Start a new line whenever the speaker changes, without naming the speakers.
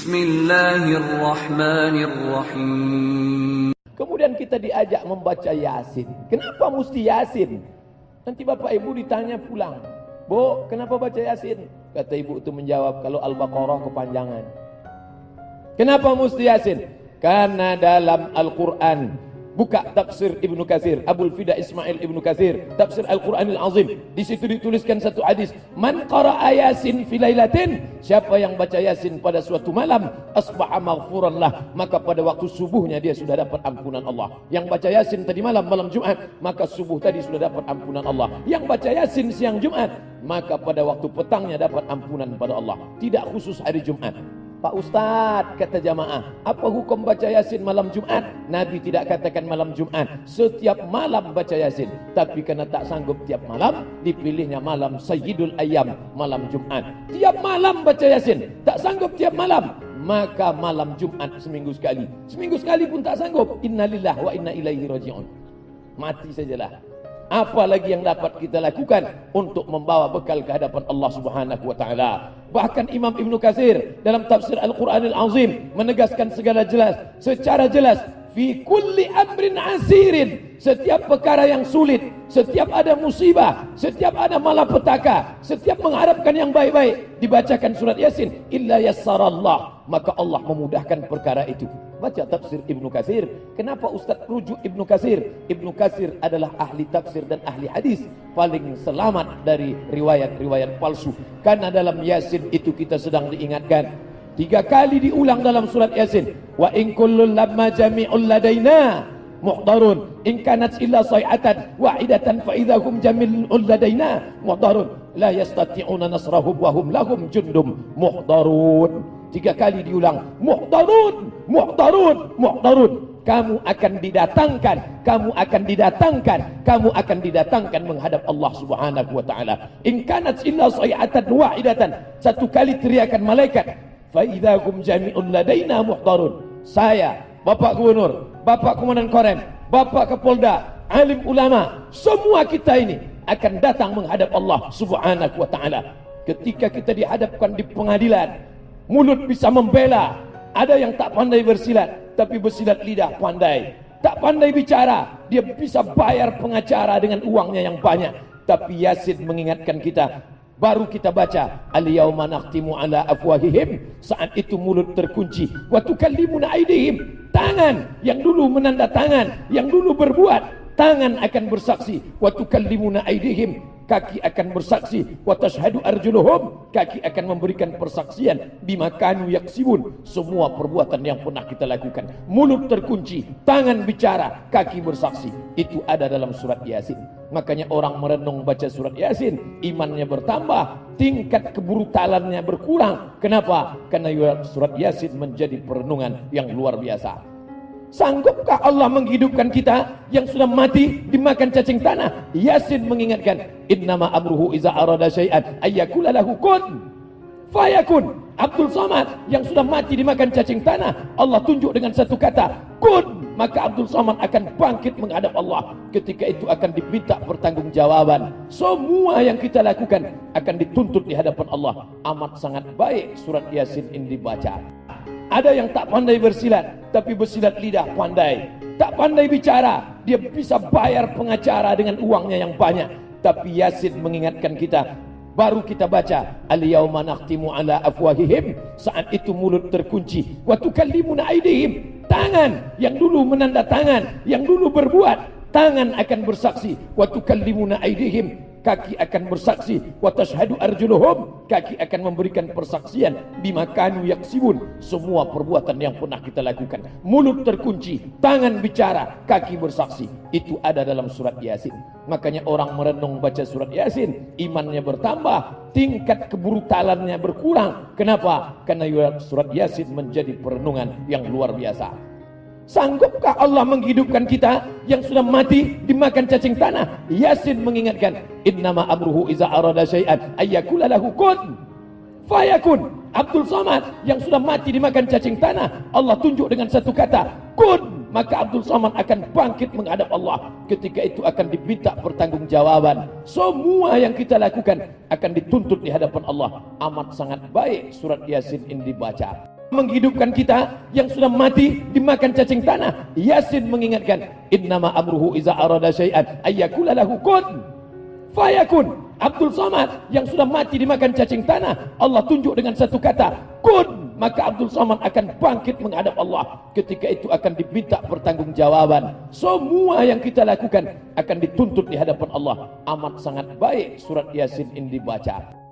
Bismillahirrahmanirrahim.
Kemudian kita diajak membaca Yasin. Kenapa mesti Yasin? Nanti bapak ibu ditanya pulang, Bu, kenapa baca Yasin? Kata ibu itu menjawab, kalau Al-Baqarah kepanjangan. Kenapa mesti Yasin? Karena dalam Al-Quran, buka tafsir Ibnu Katsir, Abul Fida Ismail Ibnu Katsir, tafsir Al-Quranil Azim. Di situ dituliskan satu hadis, man qara'a Yasin fi lailatin, siapa yang baca Yasin pada suatu malam, asbaha maghfuran lah, maka pada waktu subuhnya dia sudah dapat ampunan Allah. Yang baca Yasin tadi malam Jumat, maka subuh tadi sudah dapat ampunan Allah. Yang baca Yasin siang Jumat, maka pada waktu petangnya dapat ampunan pada Allah. Tidak khusus hari Jumat. Pak Ustadz, kata jamaah, apa hukum baca Yasin malam Jumat? Nabi tidak katakan malam Jumat, setiap malam baca Yasin. Tapi karena tak sanggup tiap malam, dipilihnya malam Sayyidul Ayyam, malam Jumat. Tiap malam baca Yasin, tak sanggup tiap malam, maka malam Jumat seminggu sekali. Seminggu sekali pun tak sanggup, innalillahi wa inna ilaihi raji'un. Mati sajalah. Apalagi yang dapat kita lakukan untuk membawa bekal ke hadapan Allah Subhanahu wa taala. Bahkan Imam Ibnu Katsir dalam tafsir Al-Quranil Azim menegaskan secara jelas, fi kulli amrin asirin, setiap perkara yang sulit, setiap ada musibah, setiap ada malapetaka, setiap mengharapkan yang baik-baik, dibacakan surat Yasin, illa yassarallah, maka Allah memudahkan perkara itu. Baca tafsir Ibnu Katsir. Kenapa Ustaz rujuk Ibnu Katsir? Ibnu Katsir adalah ahli tafsir dan ahli hadis, paling selamat dari riwayat-riwayat palsu. Karena dalam Yasin itu kita sedang diingatkan, 3 kali diulang dalam surat Yasin, wa in kullun lamma jami'un ladaina muhdarun in kanat illa sayhatan wahidatan fa idzahum jami'un ladaina muhdarun la yastati'una nasrahum wa hum lahum jundum muhdarun. 3 kali diulang, muhdarun, muhdarun, muhdarun. Kamu akan didatangkan, kamu akan didatangkan, kamu akan didatangkan menghadap Allah Subhanahu wa taala. In kanat illa sayhatan wahidatan, 1 kali teriakan malaikat, fa idzahum jami'un ladaina muhdarun. Saya, Bapak Gubernur, Bapak Komandan Korem, Bapak Kapolda, alim ulama, semua kita ini akan datang menghadap Allah Subhanahu wa taala. Ketika kita dihadapkan di pengadilan, mulut bisa membela. Ada yang tak pandai bersilat, tapi bersilat lidah pandai. Tak pandai bicara, dia bisa bayar pengacara dengan uangnya yang banyak. Tapi Yasin mengingatkan kita, baru kita baca, al-yauma nakhtimu ala afwahihim, saat itu mulut terkunci, wa tukallimuna aydihim, tangan yang dulu menanda tangan, yang dulu berbuat, tangan akan bersaksi, wa tukallimuna aydihim, kaki akan bersaksi, wa tashhadu arjuluhum, kaki akan memberikan persaksian, bima kanu yaksibun, semua perbuatan yang pernah kita lakukan. Mulut terkunci, tangan bicara, kaki bersaksi. Itu ada dalam surat Yasin. Makanya orang merenung baca surat Yasin, imannya bertambah, tingkat kebrutalannya berkurang. Kenapa? Karena surat Yasin menjadi perenungan yang luar biasa. Sanggupkah Allah menghidupkan kita yang sudah mati dimakan cacing tanah? Yasin mengingatkan, innama amruhu iza arada syai'an ayyakula lahu kun fayakun. Abdul Samad yang sudah mati dimakan cacing tanah, Allah tunjuk dengan satu kata, kun, maka Abdul Samad akan bangkit menghadap Allah. Ketika itu akan diminta pertanggungjawaban. Semua yang kita lakukan akan dituntut di hadapan Allah. Amat sangat baik surat Yasin ini dibaca. Ada yang tak pandai bersilat, tapi bersilat lidah pandai. Tak pandai bicara, dia bisa bayar pengacara dengan uangnya yang banyak. Tapi Yasin mengingatkan kita, baru kita baca, al-yauma nakhtimu ala afwahihim, saat itu mulut terkunci, wa tukallimuna aydihim, tangan yang dulu menanda tangan, yang dulu berbuat, tangan akan bersaksi, wa tukallimuna aydihim, kaki akan bersaksi, wa tashhadu arjuluhum, kaki akan memberikan persaksian, bima kanu yaksibun, semua perbuatan yang pernah kita lakukan. Mulut terkunci, tangan bicara, kaki bersaksi. Itu ada dalam surat Yasin. Makanya orang merenung baca surat Yasin, imannya bertambah, tingkat kebrutalannya berkurang. Kenapa? Karena surat Yasin menjadi perenungan yang luar biasa. Sanggupkah Allah menghidupkan kita yang sudah mati dimakan cacing tanah? Yasin mengingatkan, innama amruhu iza arada syai'an ayyakula lahu kun fayakun. Abdul Samad yang sudah mati dimakan cacing tanah, Allah tunjuk dengan satu kata, kun, maka Abdul Samad akan bangkit menghadap Allah. Ketika itu akan diminta pertanggungjawaban. Semua yang kita lakukan akan dituntut di hadapan Allah. Amat sangat baik surat Yasin ini dibaca. menghidupkan kita yang sudah mati dimakan cacing tanah. Yasin mengingatkan, innama amruhu iza arada syai'an ayyakula lahu kun fayakun. Abdul Samad yang sudah mati dimakan cacing tanah, Allah tunjuk dengan satu kata, kun, maka Abdul Samad akan bangkit menghadap Allah. Ketika itu akan diminta pertanggungjawaban. Semua yang kita lakukan akan dituntut di hadapan Allah. Amat sangat baik surat Yasin ini dibaca.